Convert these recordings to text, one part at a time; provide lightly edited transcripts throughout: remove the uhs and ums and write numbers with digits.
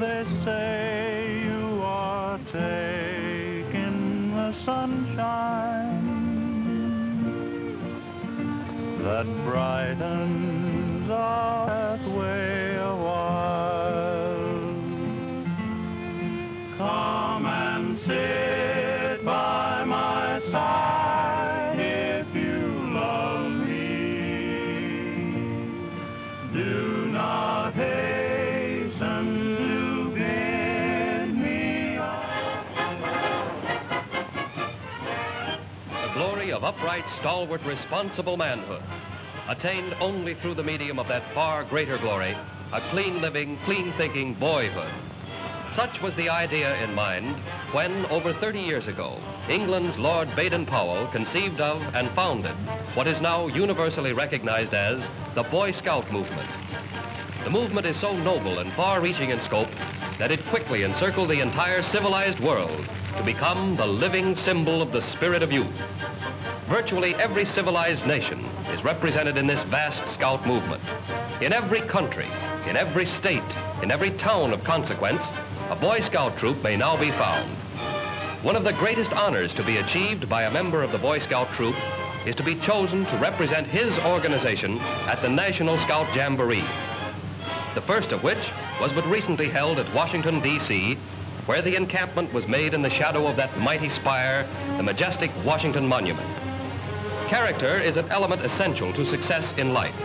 they say you are taking the sunshine that brightens our pathway a while. Come and sit by my side if you love me. Do not hasten to bid me. The glory of upright, stalwart, responsible manhood, attained only through the medium of that far greater glory, a clean-living, clean-thinking boyhood. Such was the idea in mind when, over 30 years ago, England's Lord Baden-Powell conceived of and founded what is now universally recognized as the Boy Scout movement. The movement is so noble and far-reaching in scope that it quickly encircled the entire civilized world to become the living symbol of the spirit of youth. Virtually every civilized nation is represented in this vast scout movement. In every country, in every state, in every town of consequence, a Boy Scout troop may now be found. One of the greatest honors to be achieved by a member of the Boy Scout troop is to be chosen to represent his organization at the National Scout Jamboree. The first of which was but recently held at Washington, D.C., where the encampment was made in the shadow of that mighty spire, the majestic Washington Monument. Character is an element essential to success in life.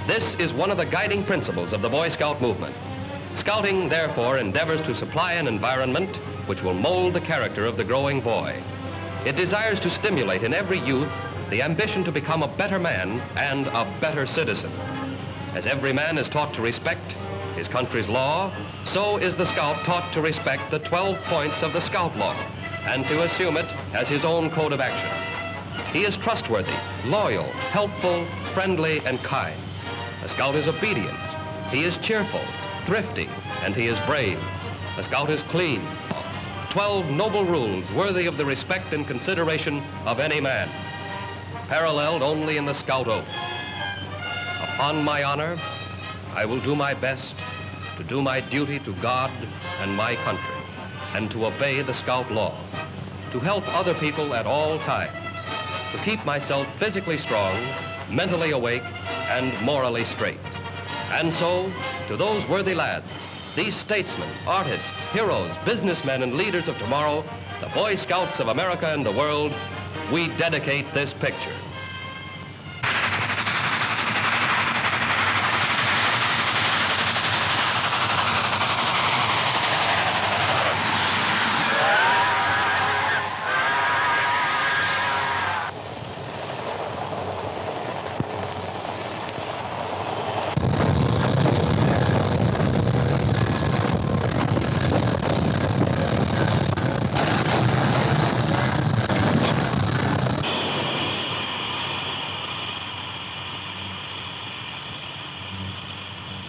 This is one of the guiding principles of the Boy Scout movement. Scouting, therefore, endeavors to supply an environment which will mold the character of the growing boy. It desires to stimulate in every youth the ambition to become a better man and a better citizen. As every man is taught to respect his country's law, so is the scout taught to respect the 12 points of the Scout Law and to assume it as his own code of action. He is trustworthy, loyal, helpful, friendly, and kind. A scout is obedient. He is cheerful, thrifty, and he is brave. A scout is clean. 12 noble rules worthy of the respect and consideration of any man, paralleled only in the Scout Oath. Upon my honor, I will do my best to do my duty to God and my country, and to obey the Scout Law, to help other people at all times, to keep myself physically strong, mentally awake, and morally straight. And so, to those worthy lads, these statesmen, artists, heroes, businessmen, and leaders of tomorrow, the Boy Scouts of America and the world, we dedicate this picture.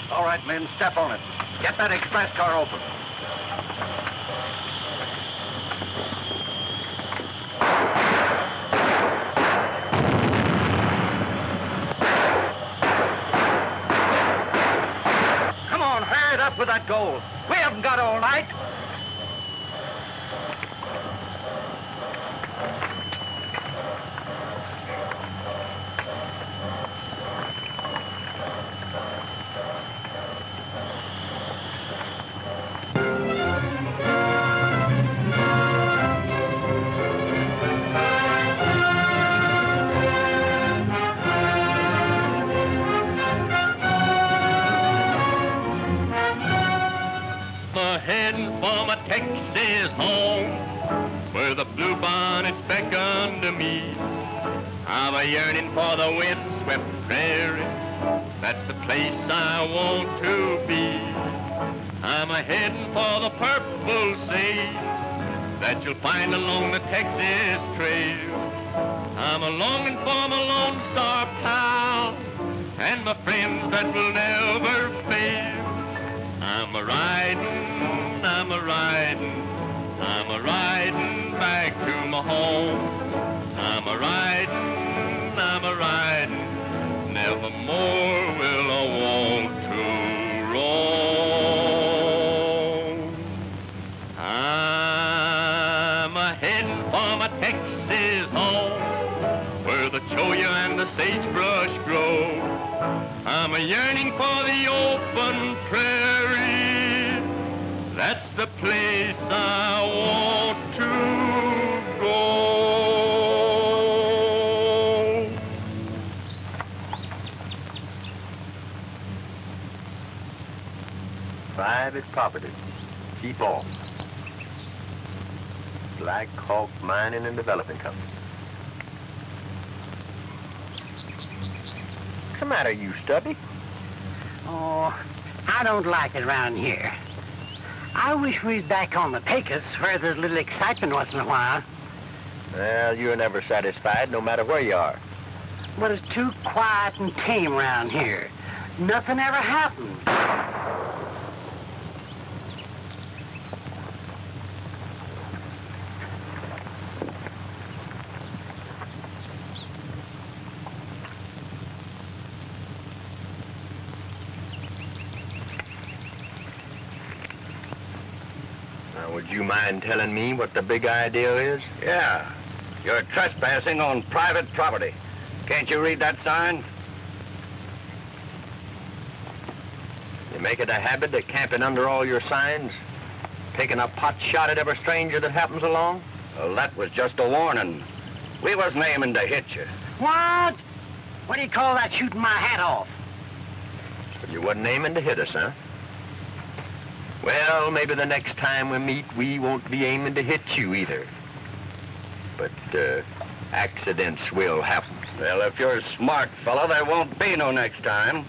All right, men, step on it. Get that express car open. Come on, hurry it up with that goal. We haven't got all night. Heading for my Texas home, where the bluebonnets beckon to me. I'm a yearning for the windswept prairie. That's the place I want to be. I'm a heading for the purple sage that you'll find along the Texas Trail. I'm a longing for my Lone Star pal and my friends that will never fail. I'm a riding back to my home. I'm a riding, never more will I want to roam. That's the place I want to go. Private property. Keep off. Black Hawk Mining and Development Company. What's the matter, you Stubby? Oh, I don't like it around here. I wish we was back on the Pecos where there's a little excitement once in a while. Well, you're never satisfied, no matter where you are. But it's too quiet and tame around here. Nothing ever happens. Would you mind telling me what the big idea is? Yeah. You're trespassing on private property. Can't you read that sign? You make it a habit of camping under all your signs? Taking a pot shot at every stranger that happens along? Well, that was just a warning. We wasn't aiming to hit you. What? What do you call that, shooting my hat off? But you wasn't aiming to hit us, huh? Well, maybe the next time we meet, we won't be aiming to hit you either. But, accidents will happen. Well, if you're a smart fellow, there won't be no next time.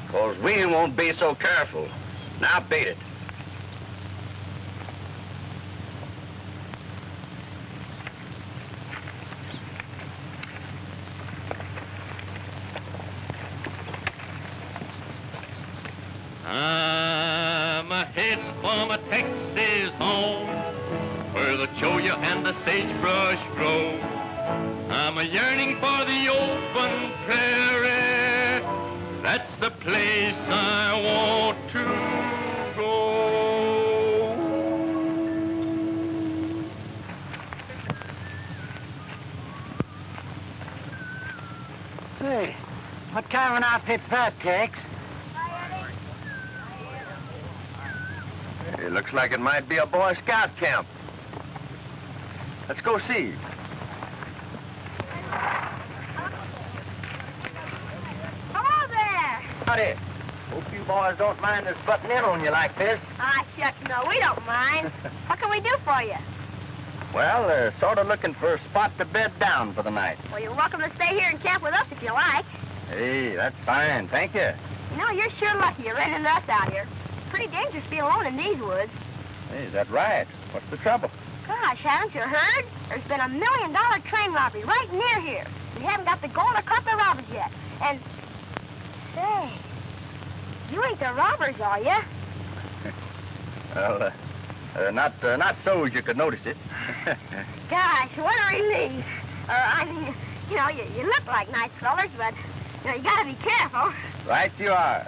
'Cause we won't be so careful. Now beat it. I'm heading for my Texas home, where the cholla and the sagebrush grow. I'm a yearning for the open prairie. That's the place I want to go. Say, what kind of an outfit's that, Tex? It looks like it might be a Boy Scout camp. Let's go see. Hello there. Howdy. Hope you boys don't mind us butting in on you like this. Ah, shucks, no, we don't mind. What can we do for you? Well, sort of looking for a spot to bed down for the night. Well, you're welcome to stay here and camp with us if you like. Hey, that's fine. Thank you. You know, you're sure lucky you're running into us out here. Pretty dangerous being alone in these woods. Hey, is that right? What's the trouble? Gosh, haven't you heard? There's been $1 million train robbery right near here. We haven't got the gold or caught the robbers yet. And, say, you ain't the robbers, are you? Well, not so as you could notice it. Gosh, what a relief. I mean, you know, you look like nice fellers, but, you know, you gotta be careful. Right you are.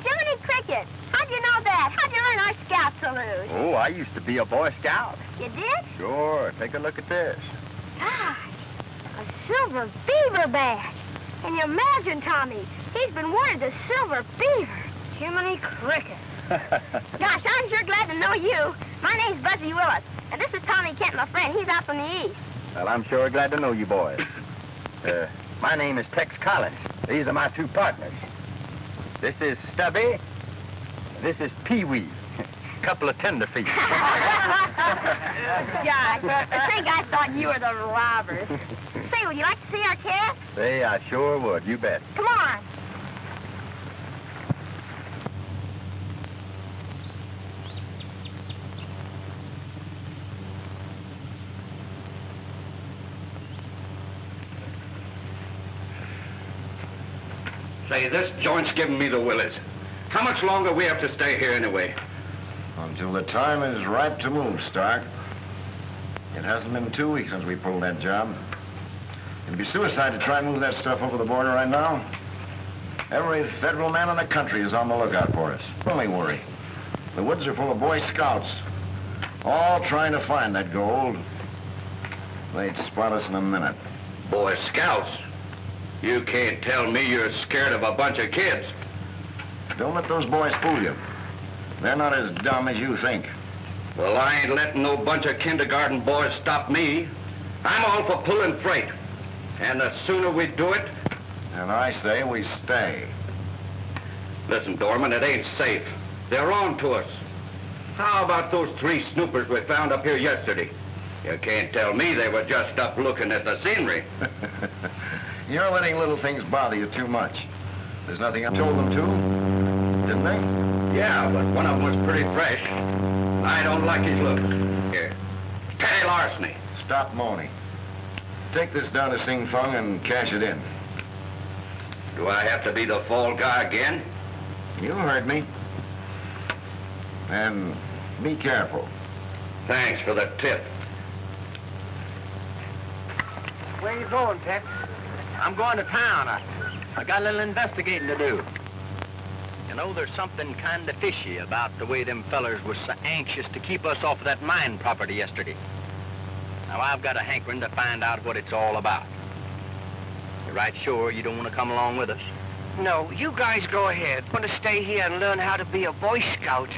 Jiminy Cricket, how'd you know that? How'd you learn our scout salute? Oh, I used to be a Boy Scout. You did? Sure. Take a look at this. Gosh, a silver beaver badge. Can you imagine, Tommy? He's been awarded the silver beaver. Jiminy Cricket. Gosh, I'm sure glad to know you. My name's Buzzy Willis, and this is Tommy Kent, my friend. He's out from the east. Well, I'm sure glad to know you boys. My name is Tex Collins. These are my two partners. This is Stubby. This is Pee-wee. Couple of tenderfeet. Gosh, I think I thought you were the robbers. Say, would you like to see our camp? Say, I sure would. You bet. Come on. Say, this joint's giving me the willies. How much longer we have to stay here anyway? Until the time is ripe to move, Stark. It hasn't been 2 weeks since we pulled that job. It'd be suicide to try and move that stuff over the border right now. Every federal man in the country is on the lookout for us. Only worry. The woods are full of Boy Scouts, all trying to find that gold. They'd spot us in a minute. Boy Scouts? You can't tell me you're scared of a bunch of kids. Don't let those boys fool you. They're not as dumb as you think. Well, I ain't letting no bunch of kindergarten boys stop me. I'm all for pulling freight. And the sooner we do it... And I say we stay. Listen, Dorman, it ain't safe. They're on to us. How about those 3 snoopers we found up here yesterday? You can't tell me they were just up looking at the scenery. You're letting little things bother you too much. There's nothing I told them to, didn't they? Yeah, but one of them was pretty fresh. I don't like his look. Here, petty larceny. Stop moaning. Take this down to Sing Fung and cash it in. Do I have to be the fall guy again? You heard me. And be careful. Thanks for the tip. Where you going, Tex? I'm going to town. I got a little investigating to do. You know, there's something kind of fishy about the way them fellers was so anxious to keep us off of that mine property yesterday. Now, I've got a hankering to find out what it's all about. You're right sure you don't want to come along with us? No, you guys go ahead. I'm going to stay here and learn how to be a Boy Scout.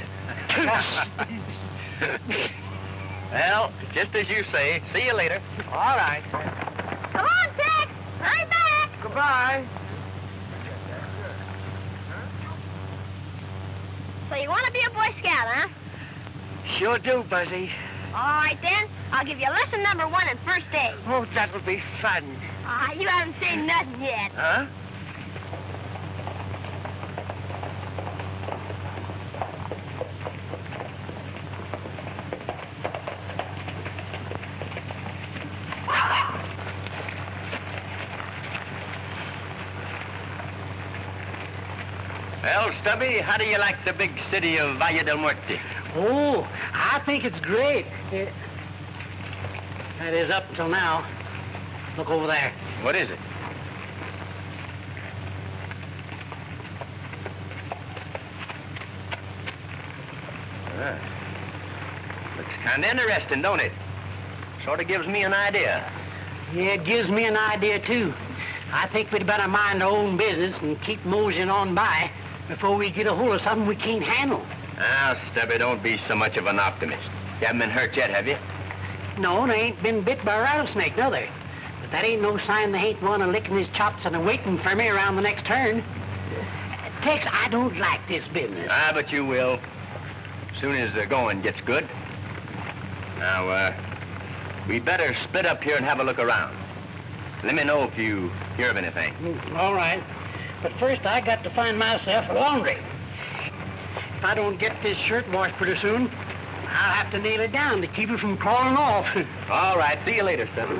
Well, just as you say. See you later. All right. Come on, Tex. Hurry back. Goodbye. So you want to be a Boy Scout, huh? Sure do, Buzzy. All right, then. I'll give you lesson number 1 in first aid. Oh, that'll be fun. You haven't seen nothing yet. Huh? Well, Stubby, how do you like the big city of Valle del Muerte? Oh, I think it's great. That is up until now. Look over there. What is it? Looks kind of interesting, don't it? Sort of gives me an idea. Yeah, it gives me an idea, too. I think we'd better mind our own business and keep moseying on by before we get a hold of something we can't handle. Now, Stubby, don't be so much of an optimist. You haven't been hurt yet, have you? No, they ain't been bit by a rattlesnake, no, they. But that ain't no sign they ain't one licking his chops and waiting for me around the next turn. Tex, I don't like this business. But you will. Soon as the going gets good. Now, we better split up here and have a look around. Let me know if you hear of anything. All right. But first, I got to find myself a laundry. If I don't get this shirt washed pretty soon, I'll have to nail it down to keep it from crawling off. All right. See you later, Stubby.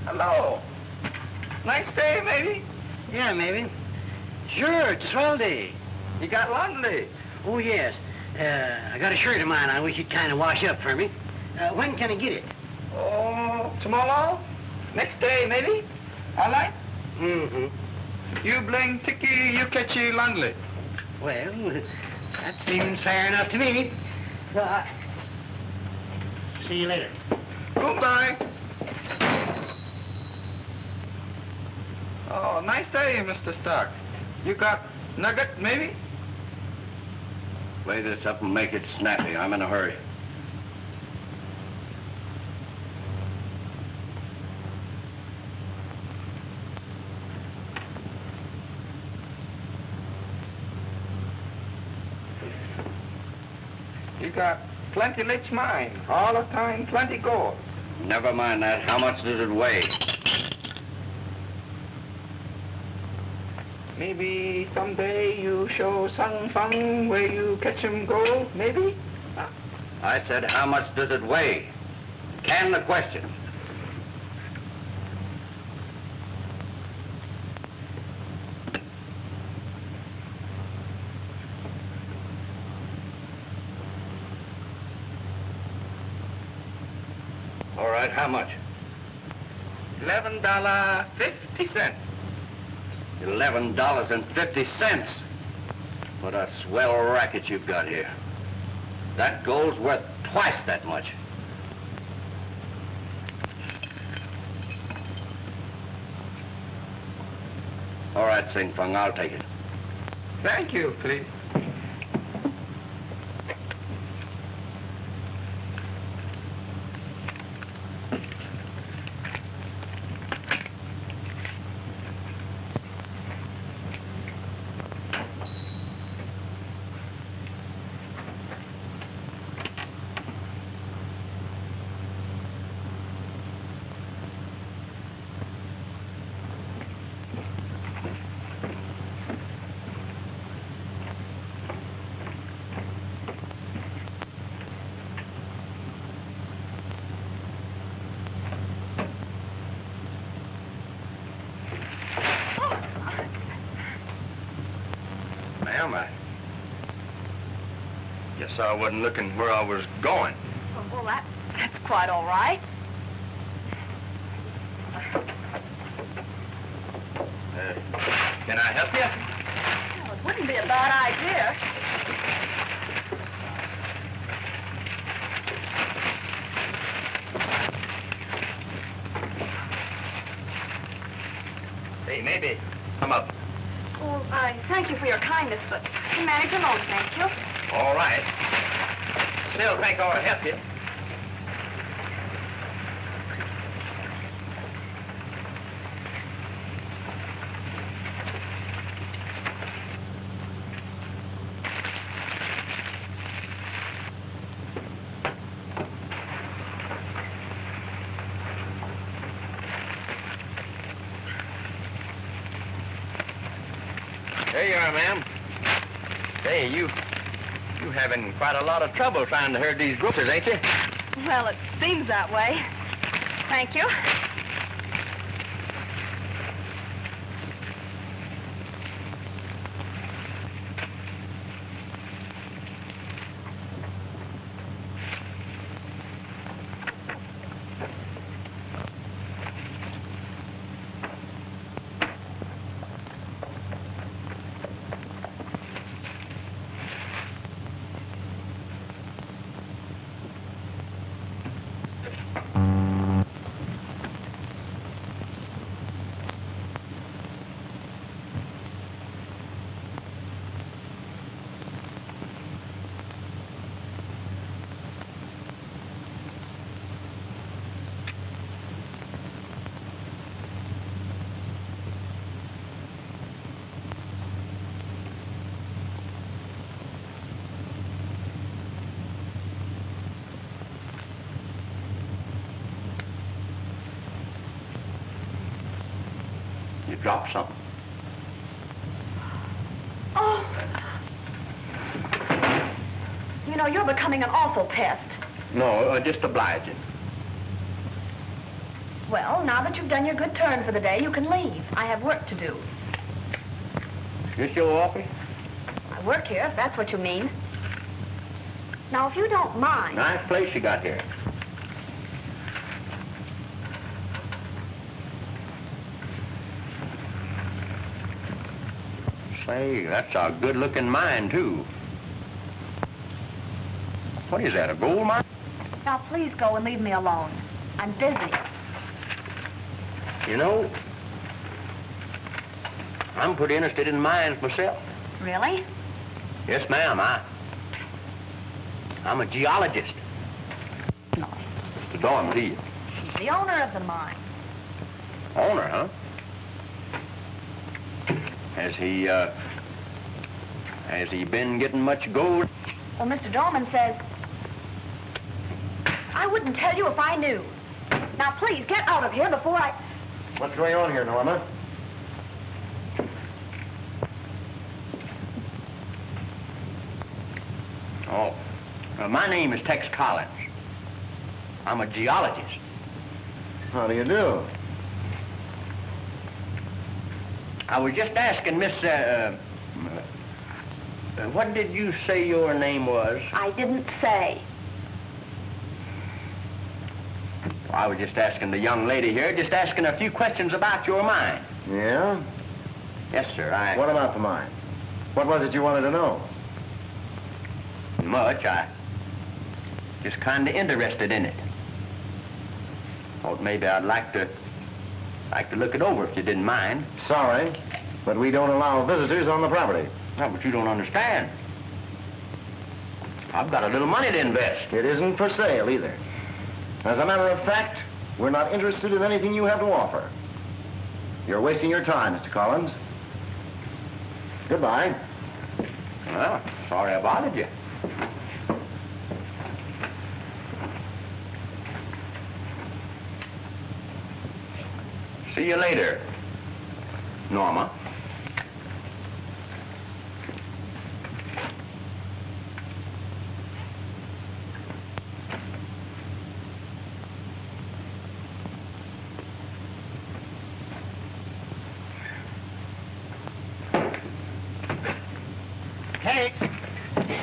Hello. Nice day, maybe? Yeah, maybe. Sure, it's a swell day. You got laundry. Oh, yes. I got a shirt of mine I wish you'd kind of wash up for me. When can I get it? Oh, tomorrow? Next day, maybe? All right? Mm-hmm. You bring Tiki, you catch your laundry. Well, that seems fair enough to me. So, see you later. Goodbye. Oh, nice day, Mr. Stark. You got nugget, maybe? Play this up and make it snappy. I'm in a hurry. You got plenty rich mine. All the time, plenty gold. Never mind that. How much does it weigh? Maybe someday you show Sung Fung where you catch 'em gold, maybe? I said, how much does it weigh? Can the question. All right, how much? $11.50. $11.50. What a swell racket you've got here. That gold's worth twice that much. All right, Sing Fung, I'll take it. Thank you, please. Ma'am, I guess I wasn't looking where I was going. Well, that's quite all right. Can I help you? Well, it wouldn't be a bad idea. Hey, maybe come up. Well, I thank you for your kindness, but I can manage alone, thank you. All right. Still think I ought to help you. There you are, ma'am. Say, you having quite a lot of trouble trying to herd these groupers, ain't you? Well, it seems that way. Thank you. You dropped something. Oh. You know, you're becoming an awful pest. No, just obliging. Well, now that you've done your good turn for the day, you can leave. I have work to do. This your office? I work here, if that's what you mean. Now, if you don't mind... Nice place you got here. Say, that's a good-looking mine, too. What is that, a gold mine? Now, please go and leave me alone. I'm busy. You know, I'm pretty interested in mines myself. Really? Yes, ma'am. I'm a geologist. No. Mr. Dorman, he. He's the owner of the mine. Owner, huh? Has he been getting much gold? Well, Mr. Dorman says... I wouldn't tell you if I knew. Now, please, get out of here before I... What's going on here, Norma? Oh, my name is Tex Collins. I'm a geologist. How do you do? I was just asking Miss, what did you say your name was? I didn't say. I was just asking the young lady here, just asking a few questions about your mine. Yeah? Yes, sir, What about the mine? What was it you wanted to know? Much. I just kind of interested in it. Thought maybe I'd like to look it over if you didn't mind. Sorry, but we don't allow visitors on the property. No, but you don't understand. I've got a little money to invest. It isn't for sale either. As a matter of fact, we're not interested in anything you have to offer. You're wasting your time, Mr. Collins. Goodbye. Well, sorry I bothered you. See you later, Norma.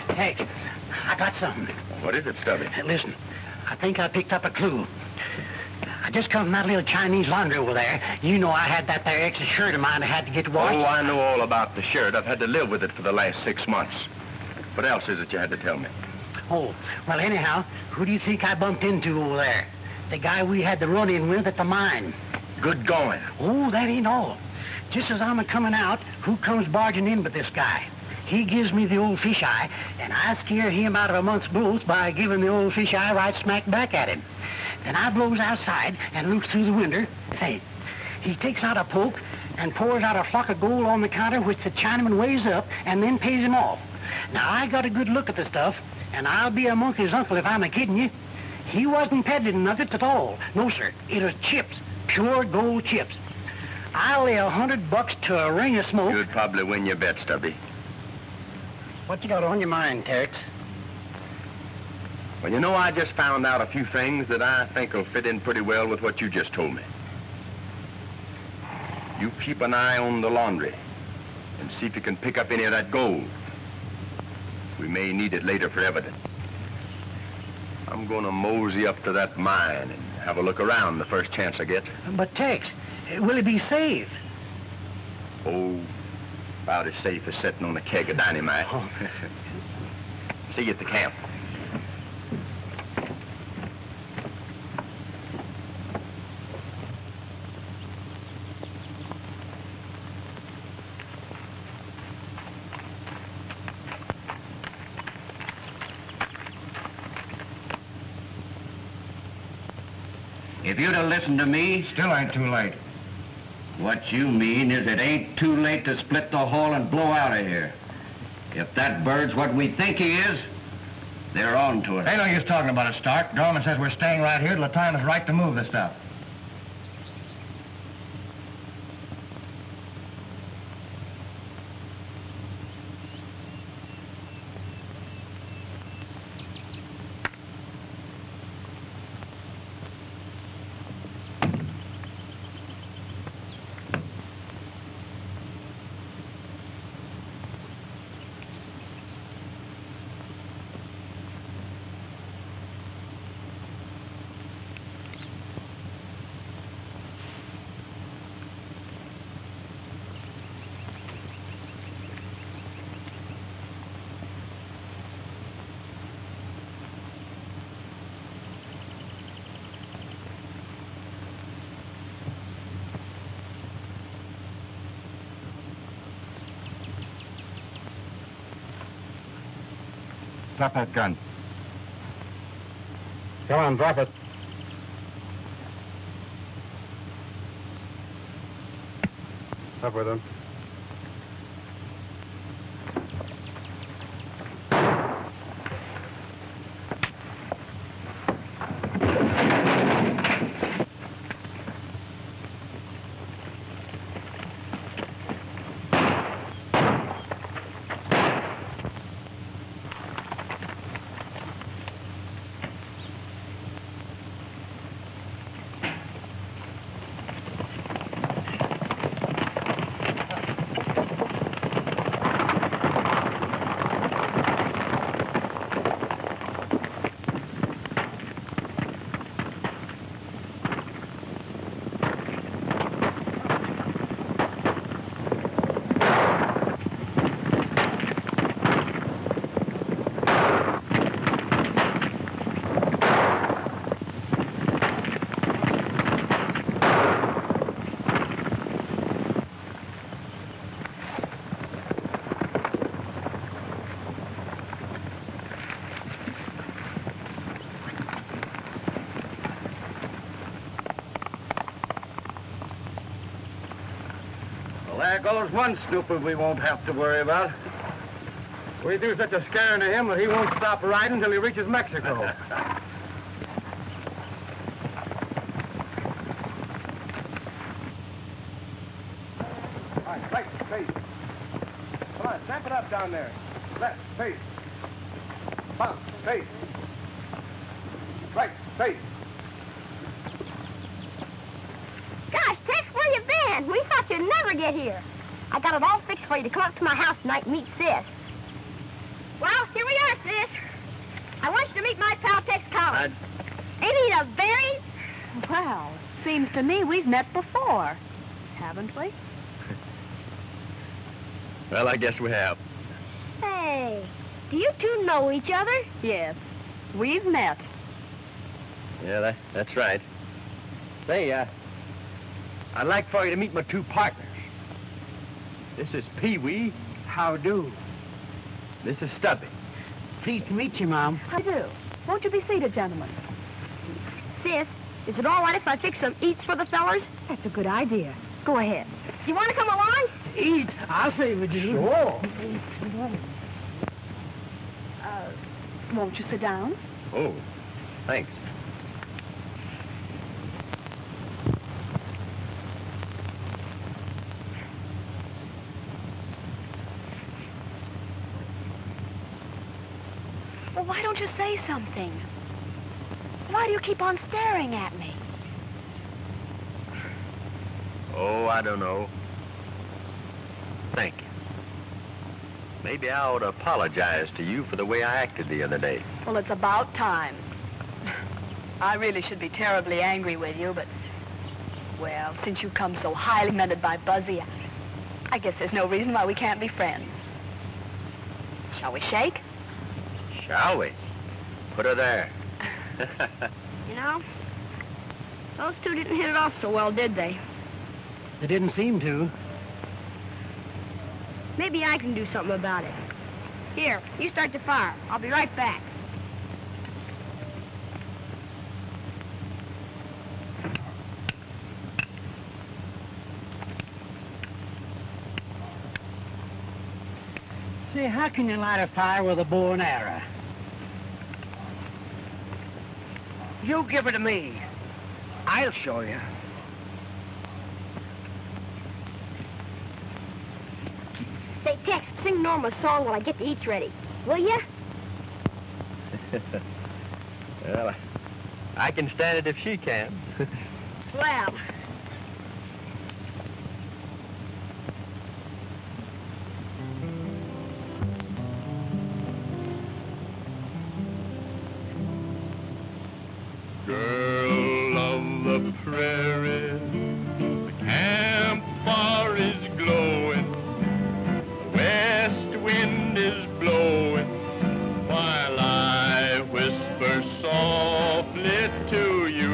Tex, I got something. What is it, Stubby? Listen, I think I picked up a clue. I just come from that little Chinese laundry over there. You know I had that there extra shirt of mine I had to get washed. Oh, I know all about the shirt. I've had to live with it for the last 6 months. What else is it you had to tell me? Oh, well, anyhow, who do you think I bumped into over there? The guy we had the run-in with at the mine. Good going. Oh, that ain't all. Just as I'm a-coming out, who comes barging in but this guy? He gives me the old fisheye, and I scare him out of a month's booth by giving the old fisheye right smack back at him. Then I blows outside and looks through the window. Say, he takes out a poke and pours out a flock of gold on the counter, which the Chinaman weighs up and then pays him off. Now, I got a good look at the stuff, and I'll be a monkey's uncle if I'm a-kidding you. He wasn't peddling nuggets at all. No, sir. It was chips, pure gold chips. I'll lay $100 to a ring of smoke. You'd probably win your bet, Stubby. What you got on your mind, Tex? Well, you know, I just found out a few things that I think will fit in pretty well with what you just told me. You keep an eye on the laundry and see if you can pick up any of that gold. We may need it later for evidence. I'm going to mosey up to that mine and have a look around the first chance I get. But, Tex, will it be safe? Oh, about as safe as sitting on a keg of dynamite. Oh. See you at the camp. If you'd have listened to me, Still ain't too late. what you mean is it ain't too late to split the haul and blow out of here. If that bird's what we think he is, they're on to it. Ain't no use talking about it, Stark. Dorman says we're staying right here till the time is right to move the stuff. Drop that gun. Come on, drop it. Up with him. There goes one snooper we won't have to worry about. We do such a scaring to him that he won't stop riding until he reaches Mexico. All right, right, face. Come on, snap it up down there. Left, face. Bounce, face. Right, face. Gosh, Tex, where you been? We thought you'd never get here. I got it all fixed for you to come up to my house tonight and meet Sis. Well, here we are, Sis. I want you to meet my pal, Tex Collins. Ain't he a berry? Well, seems to me we've met before, haven't we? Well, I guess we have. Hey, do you two know each other? Yes, we've met. Yeah, that's right. Say, I'd like for you to meet my two partners. This is Pee-wee. How do? This is Stubby. Pleased to meet you, Mom. How do? Won't you be seated, gentlemen? Sis, is it all right if I fix some eats for the fellers? That's a good idea. Go ahead. You want to come along? Eat. I'll say we do. Sure. Won't you sit down? Oh, thanks. Well, why don't you say something? Why do you keep on staring at me? Oh, I don't know. Thank you. Maybe I ought to apologize to you for the way I acted the other day. Well, it's about time. I really should be terribly angry with you, but, well, since you've come so highly commended by Buzzy, I guess there's no reason why we can't be friends. Shall we shake? Shall we? Put her there. You know, those two didn't hit it off so well, did they? They didn't seem to. Maybe I can do something about it. Here, you start the fire. I'll be right back. Say, how can you light a fire with a bow and arrow? You give it to me. I'll show you. Say, Tex, sing Norma's song while I get the eats ready. Will ya? Well, I can stand it if she can. Swell. Girl of the prairie, the campfire is glowing, the west wind is blowing, while I whisper softly to you.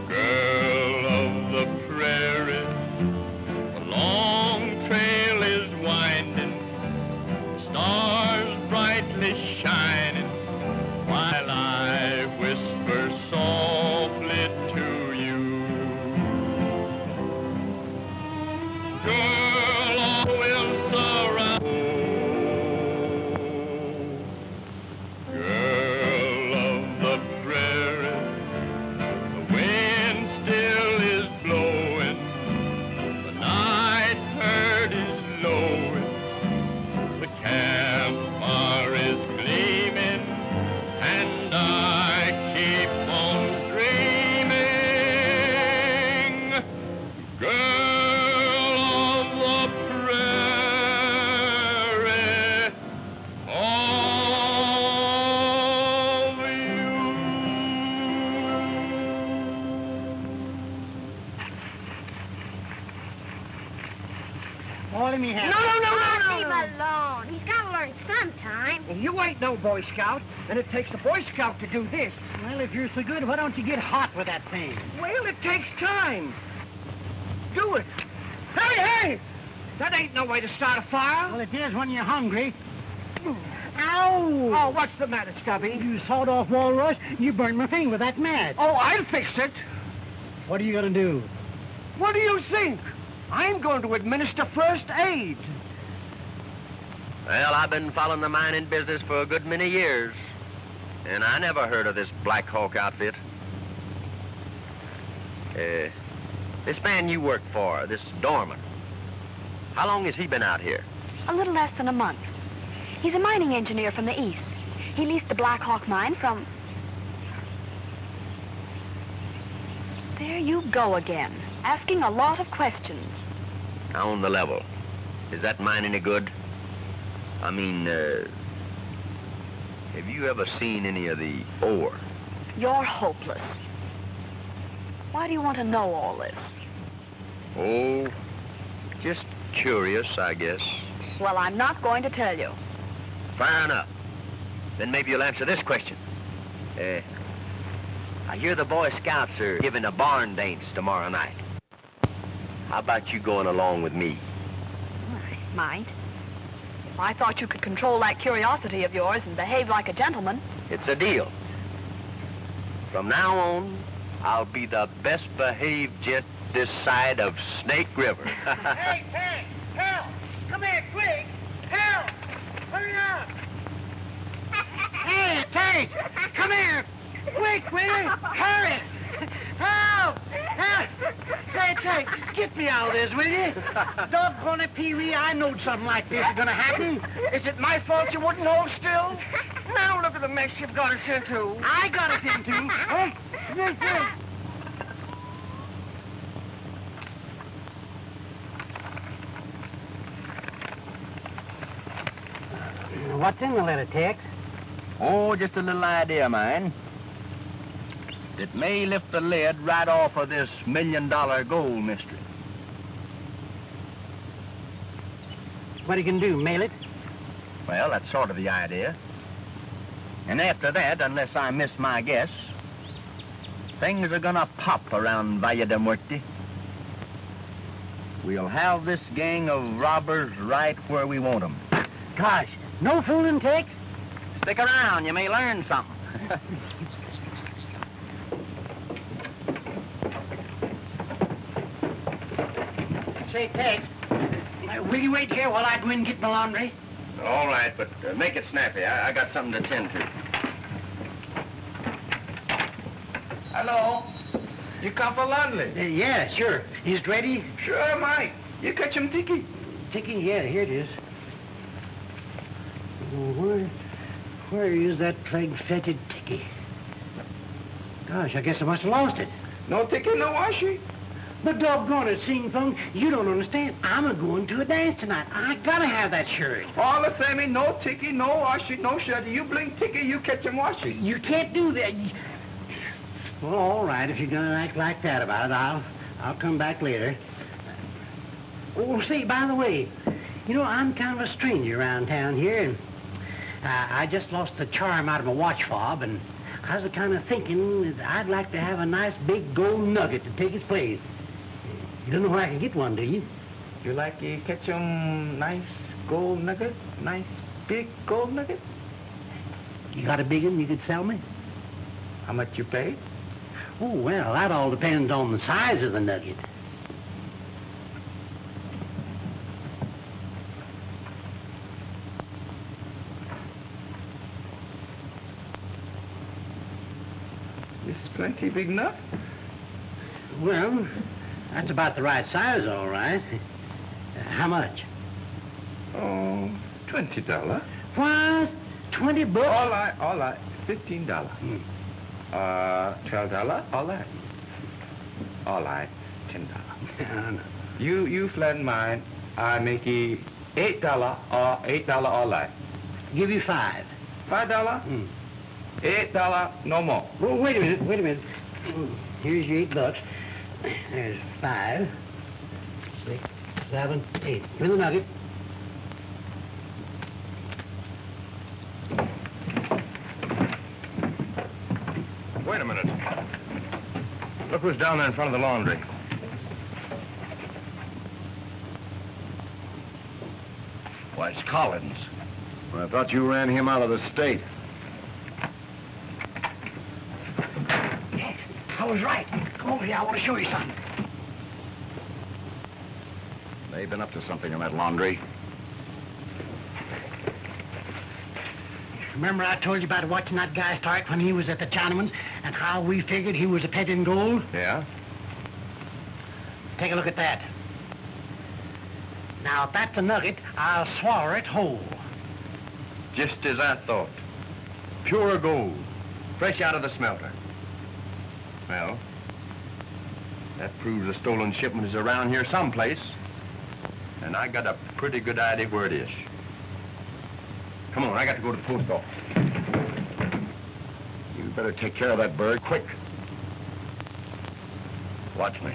Girl of the prairie, the long trail is winding, stars brightly shining, while I whisper softly to you. Girl, all will surround. Girl of the prairie, the wind still is blowing, the night bird is lowing, the campfire is gleaming, and I keep on dreaming. Girl of the prairie, of you. Oh, let me have it. Leave him alone. He's got to learn sometime. You ain't no Boy Scout, and it takes a Boy Scout to do this. Well, if you're so good, why don't you get hot with that thing? Well, it takes time. Do it. Hey! That ain't no way to start a fire. Well, it is when you're hungry. Ow! Oh, what's the matter, Stubby? You sawed off walrus, you burned my finger with that match. Oh, I'll fix it. What are you going to do? What do you think? I'm going to administer first aid. Well, I've been following the mining business for a good many years, and I never heard of this Black Hawk outfit. This man you work for, this Dorman, how long has he been out here? A little less than a month. He's a mining engineer from the east. He leased the Black Hawk mine from... There you go again, asking a lot of questions. Now, on the level, is that mine any good? I mean, have you ever seen any of the ore? You're hopeless. Why do you want to know all this? Oh, just curious, I guess. Well, I'm not going to tell you. Fair enough. Then maybe you'll answer this question. I hear the Boy Scouts are giving a barn dance tomorrow night. How about you going along with me? I might. If I thought you could control that curiosity of yours and behave like a gentleman. It's a deal. From now on, I'll be the best behaved gent this side of Snake River. Hey, Tank! Help! Come here, quick! Help! Hurry up! Hey, Tank! Come here! Quick, will you? Hurry! Help! Help! Hey, Tank, get me out of this, will you? Doggone it, Pee-wee, I knowed something like this was gonna happen. Is it my fault you wouldn't hold still? Now look at the mess you've got us into. I got us into. Huh? Yes, sir. What's in the letter, Tex? Oh, just a little idea of mine. It may lift the lid right off of this $1 million gold mystery. What are you gonna do, mail it? Well, that's sort of the idea. And after that, unless I miss my guess, things are gonna pop around Valle de Muerte. We'll have this gang of robbers right where we want them. Gosh, no fooling, Tex. Stick around, you may learn something. Say, Tex, will you wait here while I go in and get my laundry? All right, but make it snappy. I got something to tend to. Hello? You come for laundry? Yeah, sure. Is it ready? Sure, Mike. You catch him, Tiki. Tiki, yeah, here it is. Where is that plague-fetid Tiki? Gosh, I guess I must have lost it. No Tiki, no washi. But doggone it, Sing Fung, you don't understand. I'm a-going to a dance tonight. I gotta have that shirt. All the same, no Tiki, no washi, no shirt. You blink Tiki, you catch him washi. You can't do that. Well, all right, if you're gonna act like that about it, I'll come back later. Oh, say, by the way, you know, I'm kind of a stranger around town here, and I just lost the charm out of my watch fob, and I was kind of thinking that I'd like to have a nice big gold nugget to take its place. You don't know where I can get one, do you? You like to catch him nice gold nugget? Nice big gold nugget? You got a big one you could sell me? How much you pay? Oh, well, that all depends on the size of the nugget. This is plenty big enough. Well, that's about the right size, all right. How much? Oh, $20. What? 20 bucks? All right. $15. $12. All right. All right. $10. You flatten mine. I make it $8 or $8 all right. Give you $5. $5? $8, no more. Well, wait a minute. Here's your $8. There's 5, 6, 7, 8. Here's the nugget. Wait a minute. Look who's down there in front of the laundry. Why, it's Collins. I thought you ran him out of the state. I was right. Come over here. I want to show you something. They've been up to something in that laundry. Remember I told you about watching that guy Stark when he was at the Chinaman's and how we figured he was a peddling gold? Yeah? Take a look at that. Now, if that's a nugget, I'll swallow it whole. Just as I thought. Pure gold. Fresh out of the smelter. Well, that proves a stolen shipment is around here someplace. And I got a pretty good idea where it is. Come on, I got to go to the post office. You better take care of that bird quick. Watch me.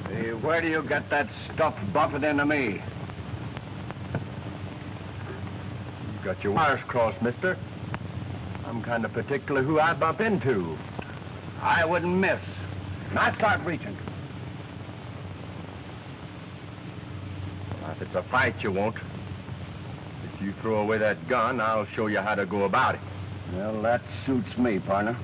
Hey, where do you get that stuff bumping into me? You got your wires crossed, mister. I'm kind of particular who I bump into. I wouldn't miss. Now start reaching. Well, if it's a fight you want, if you throw away that gun, I'll show you how to go about it. Well, that suits me, partner.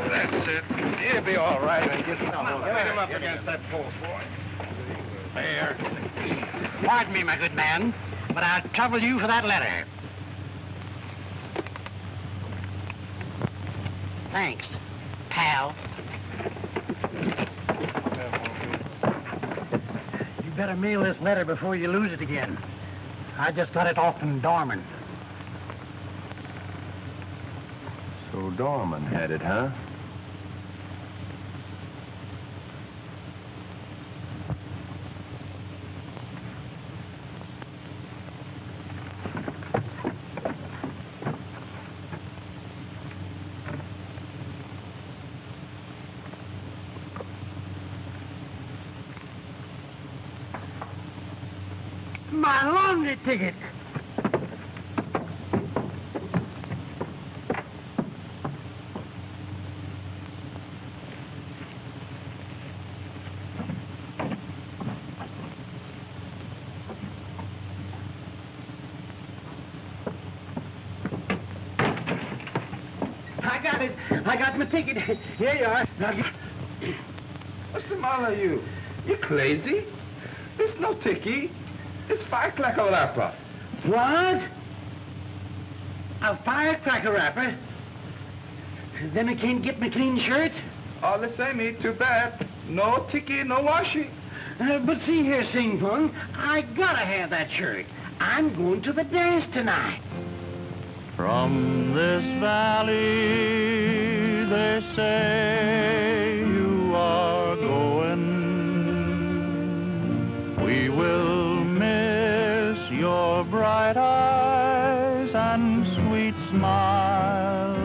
That's it. He'll be all right. Get him up against that post, boy. There. Pardon me, my good man, but I'll trouble you for that letter. Thanks, pal. You better mail this letter before you lose it again. I just got it off from Dorman. So Dorman had it, huh? My laundry ticket. I got my ticket. Here you are. What's the matter with you? You crazy? It's no ticket. It's firecracker wrapper. What? A firecracker wrapper? Then I can't get my clean shirt? All the same, ain't too bad. No ticket, no washing. But see here, Sing Fung, I gotta have that shirt. I'm going to the dance tonight. From this valley, they say you are going. We will miss your bright eyes and sweet smile.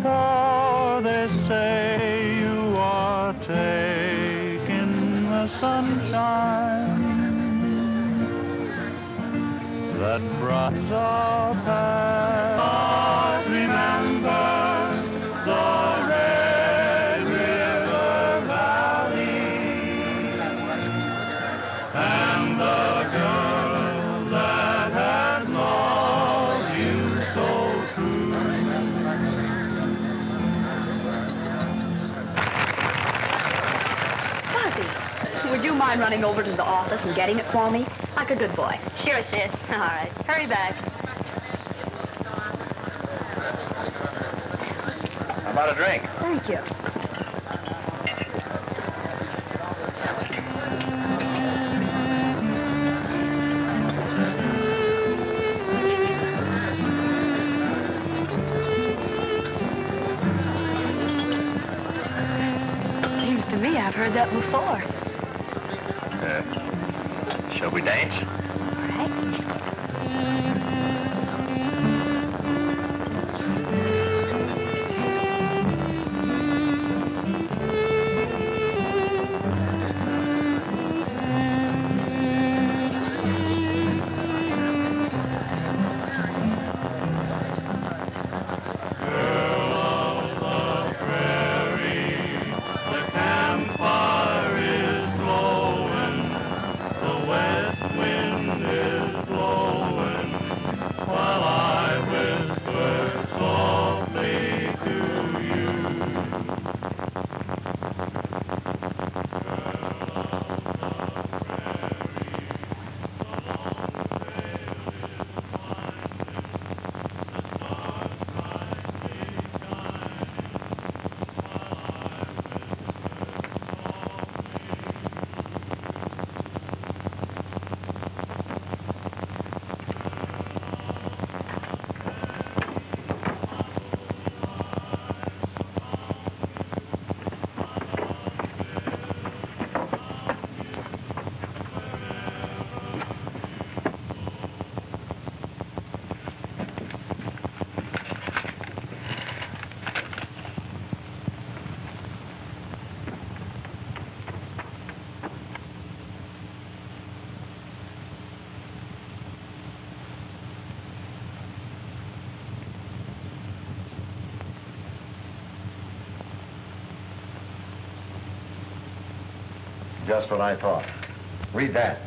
For they say you are taking the sunshine that brightens our path. Remember the red river. girl that has loved you so true. Fuzzy, would you mind running over to the office and getting it for me? Like a good boy. Sure, sis. All right. Hurry back. How about a drink? Thank you. Seems to me I've heard that before. Shall we dance? All right. Just what I thought. Read that.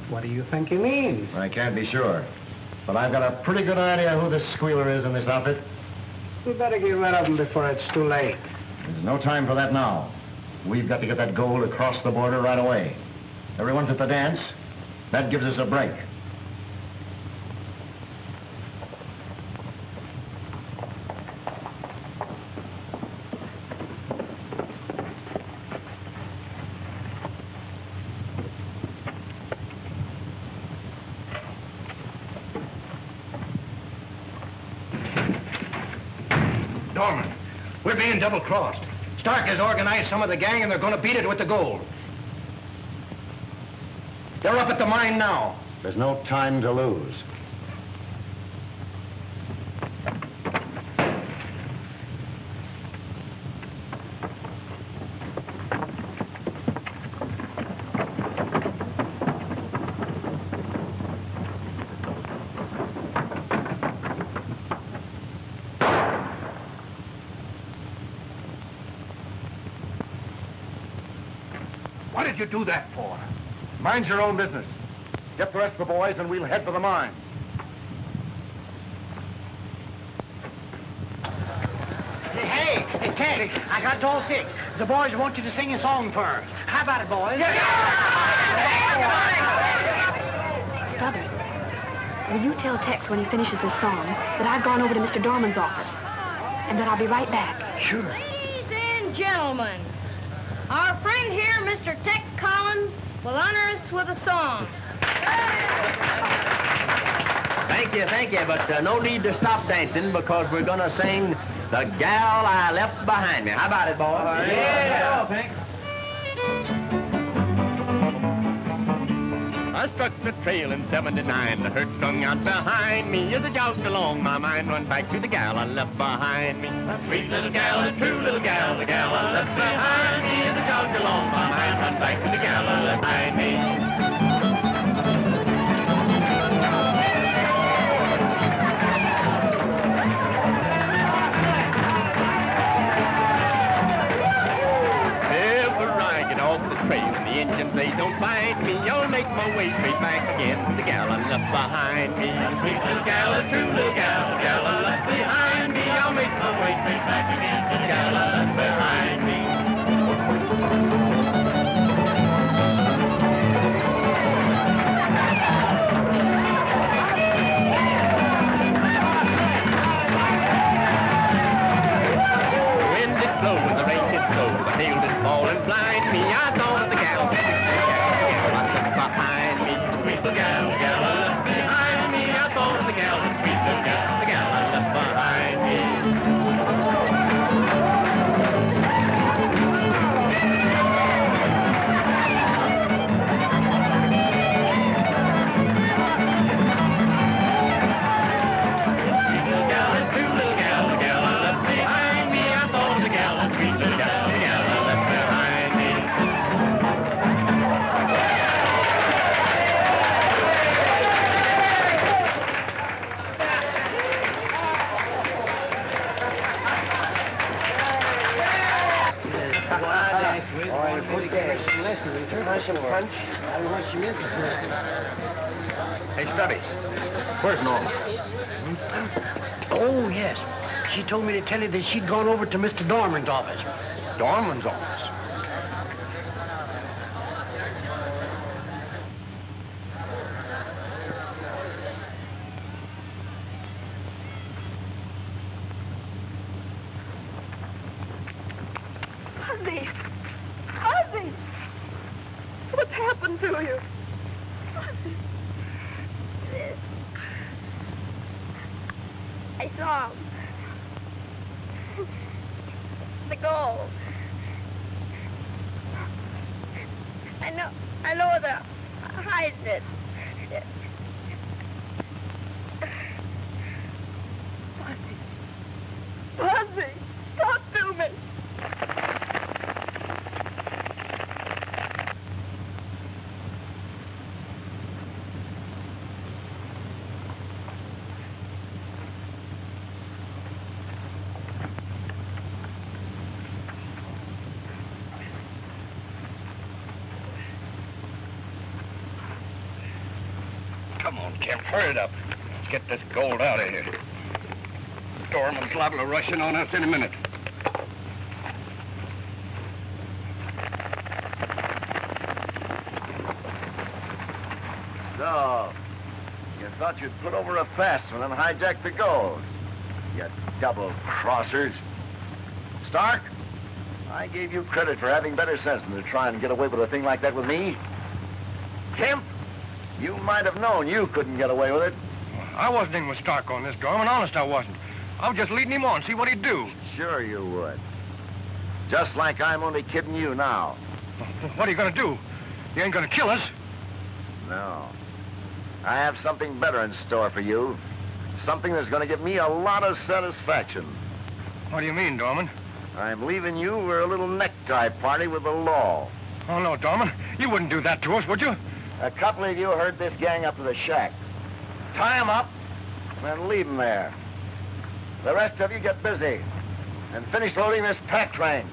What do you think he means? I can't be sure. But I've got a pretty good idea who this squealer is in this outfit. We better get rid of him before it's too late. There's no time for that now. We've got to get that gold across the border right away. Everyone's at the dance. That gives us a break. Dorman, we're being double-crossed. Stark has organized some of the gang, and they're going to beat it with the gold. They're up at the mine now. There's no time to lose. What did you do that for? Mind your own business. Get the rest of the boys, and we'll head for the mine. Hey, Ted, I got it all fixed. The boys want you to sing a song for her. How about it, boys? Stubby, will you tell Tex when he finishes his song that I've gone over to Mr. Dorman's office and that I'll be right back? Sure. Ladies and gentlemen, our friend here, Mr. Tex Collins, will honor us with a song. Thank you, but no need to stop dancing because we're going to sing The Gal I Left Behind Me. How about it, boys? Yeah. Thanks. I I struck the trail in 79. The herd strung out behind me. As I jogged along, my mind went back to the gal I left behind me. A sweet little gal, a true little gal, the gal I left behind me. As I jogged along, my mind went back to the gal I left behind me. The engines, they don't find me. I'll make my way straight back again to the gal I left behind me. A sweet little gal, a true little gal, the gal I left behind me. I'll make my way straight back again to the gal I left behind me. The wind did blow and the rain did blow, the hail did fall and blind me. I thought the gal behind me, sweet little gal, the gal I left behind me. I thought the gal, the sweet little gal, the gal I left behind me. Hey, Stubby, where's Norma? Oh, yes. She told me to tell you that she'd gone over to Mr. Dorman's office. Dorman's office? Ozzie! Ozzie! What's happened to you? Ozzie! I saw him. The gold. I know they're hiding it. Ozzie! Talk to me! Come on, Kemp, hurry it up. Let's get this gold out of here. Dorman's liable to rush in on us any minute. So, you thought you'd put over a fast one and hijack the gold. You double-crossers. Stark, I gave you credit for having better sense than to try and get away with a thing like that with me. Kemp, you might have known you couldn't get away with it. I wasn't in with Stark on this, Dorman. Honest, I wasn't. I was just leading him on, see what he'd do. Sure you would. Just like I'm only kidding you now. What are you going to do? You ain't going to kill us. No. I have something better in store for you. Something that's going to give me a lot of satisfaction. What do you mean, Dorman? I'm leaving you for a little necktie party with the law. Oh, no, Dorman. You wouldn't do that to us, would you? A couple of you herd this gang up to the shack. Tie 'em up, and leave 'em there. The rest of you get busy, and finish loading this pack train.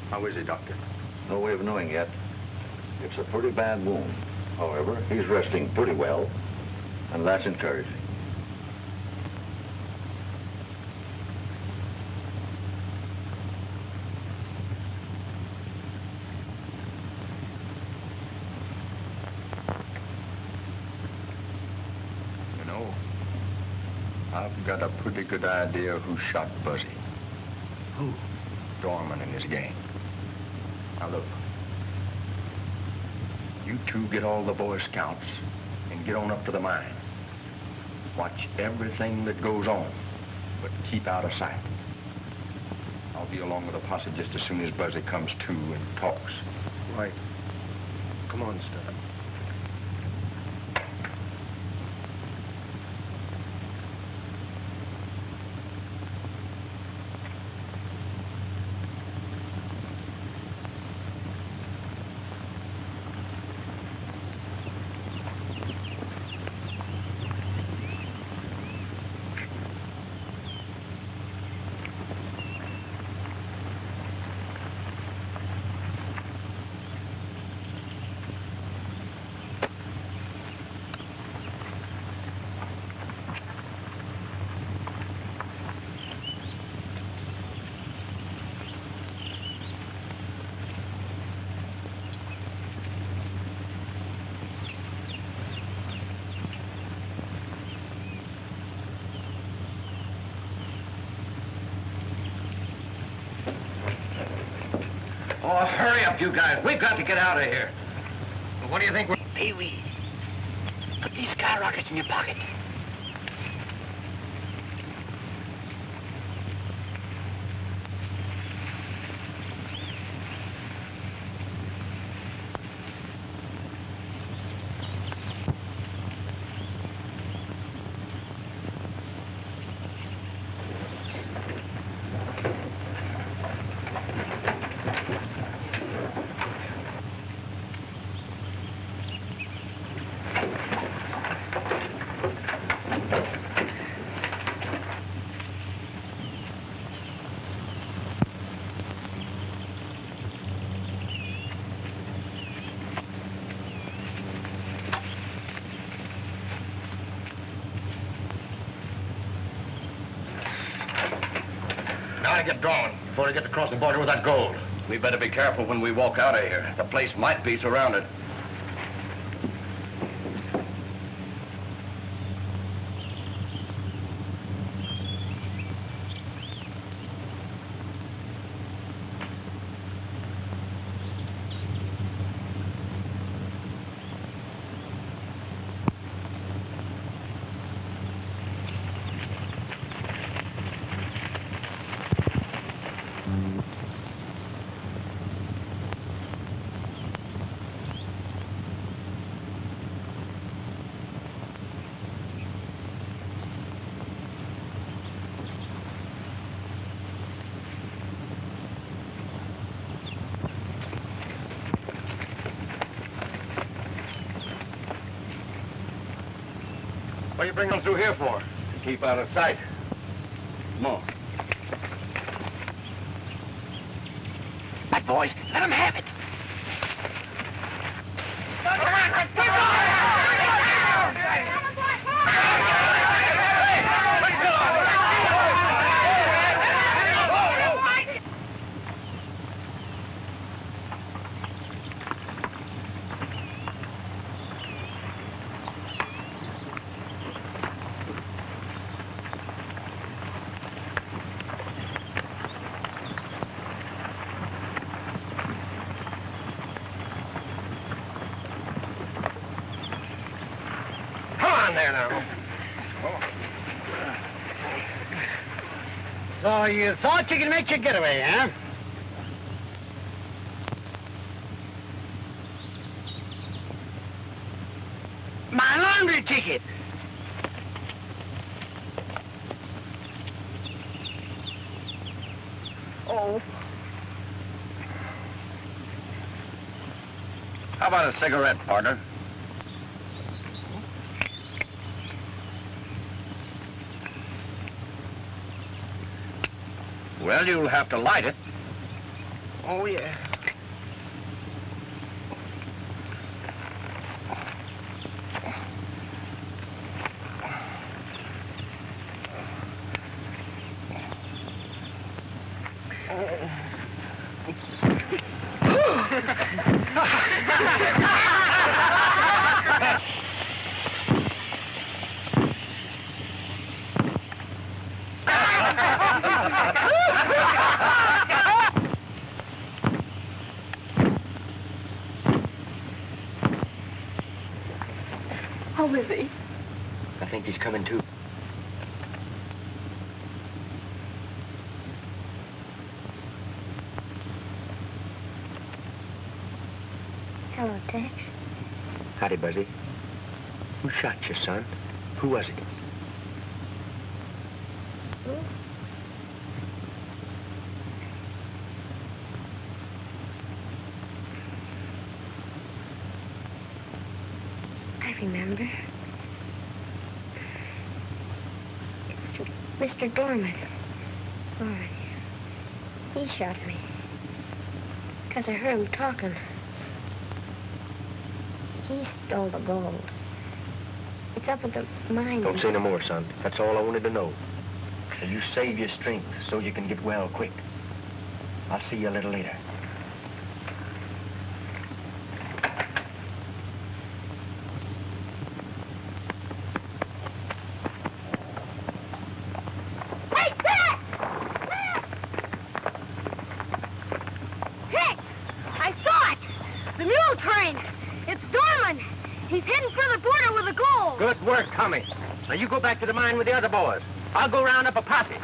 How is he, Doctor? No way of knowing yet. It's a pretty bad wound. However, he's resting pretty well, and that's encouraging. You know, I've got a pretty good idea who shot Buzzy. Who? Dorman and his gang. Now, look. You two get all the Boy Scouts and get on up to the mine. Watch everything that goes on. but keep out of sight. I'll be along with the posse just as soon as Buzzy comes to and talks. Right. Come on, Stub. Oh, hurry up, you guys. We've got to get out of here. What do you think we're... Pee-wee, put these skyrockets in your pocket. Now I get drawn before he gets across the border with that gold. We better be careful when we walk out of here. The place might be surrounded. What are you bringing them through here for? Keep out of sight. Come on. Right, boys, let them have it. There now. So you thought you could make your getaway, huh? My laundry ticket. Oh. How about a cigarette, partner? Well, you'll have to light it. Oh, yeah. How is he? I think he's coming to. Hello, Tex. Howdy, Buzzy. Who shot you, son? Who was it? Who? I remember. It was Mr. Dorman. Dorman. He shot me. Because I heard him talking. He stole the gold. It's up at the mine. Don't say no more, son. That's all I wanted to know. And you save your strength so you can get well quick. I'll see you a little later. Hey, Tex! Tex! I saw it! The mule train! It's Dorman! He's heading for the border with the gold! Good work, Tommy. Now you go back to the mine with the other boys. I'll go round up a posse.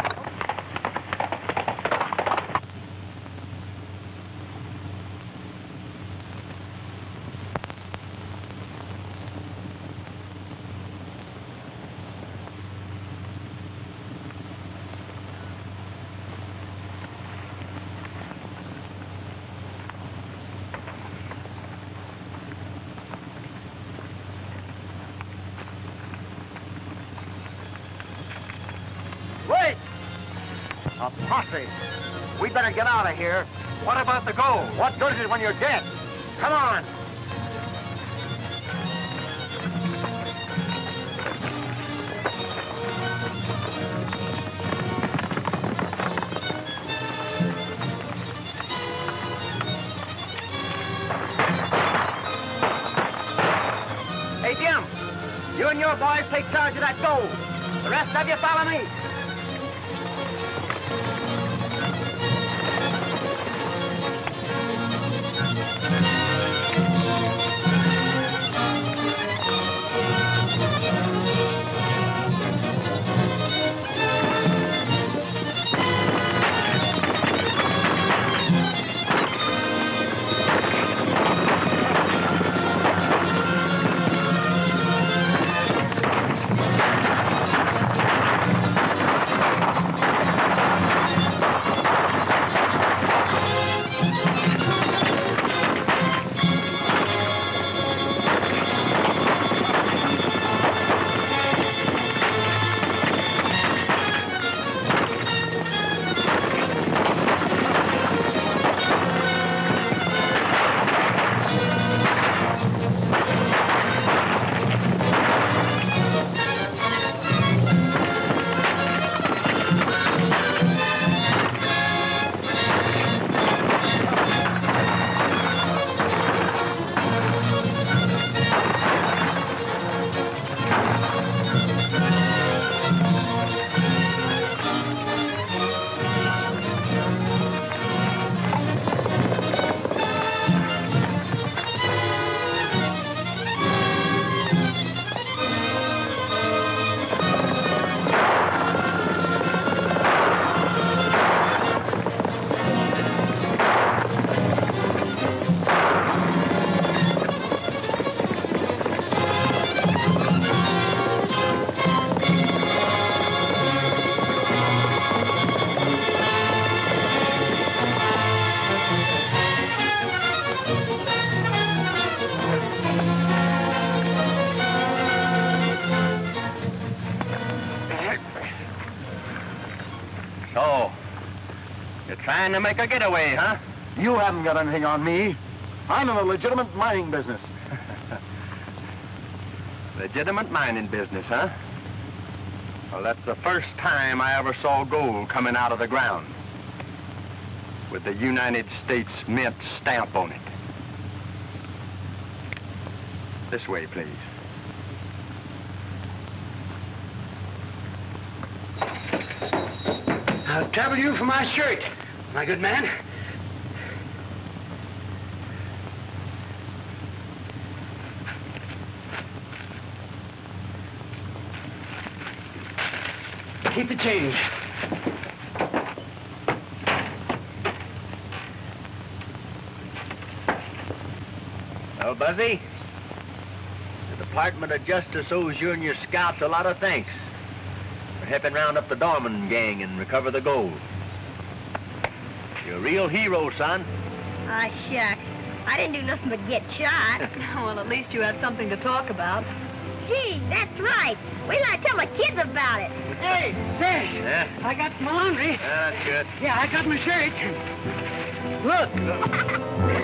Wait! A posse. We better get out of here. What about the gold? What good is it when you're dead? Come on. Hey, Jim. You and your boys take charge of that gold. The rest of you follow me. So, you're trying to make a getaway, huh? You haven't got anything on me. I'm in a legitimate mining business. Legitimate mining business, huh? Well, that's the first time I ever saw gold coming out of the ground with the United States Mint stamp on it. This way, please. I'll trouble you for my shirt, my good man. Keep the change. Well, Buzzy, the Department of Justice owes you and your scouts a lot of thanks for helping round up the Dorman gang and recover the gold. You're a real hero, son. Ah, shucks. I didn't do nothing but get shot. Well, at least you had something to talk about. Gee, that's right. Wait till I tell the kids about it. Hey, Fresh. Yeah? I got my laundry. That's good. Yeah, I got my shirt. Look.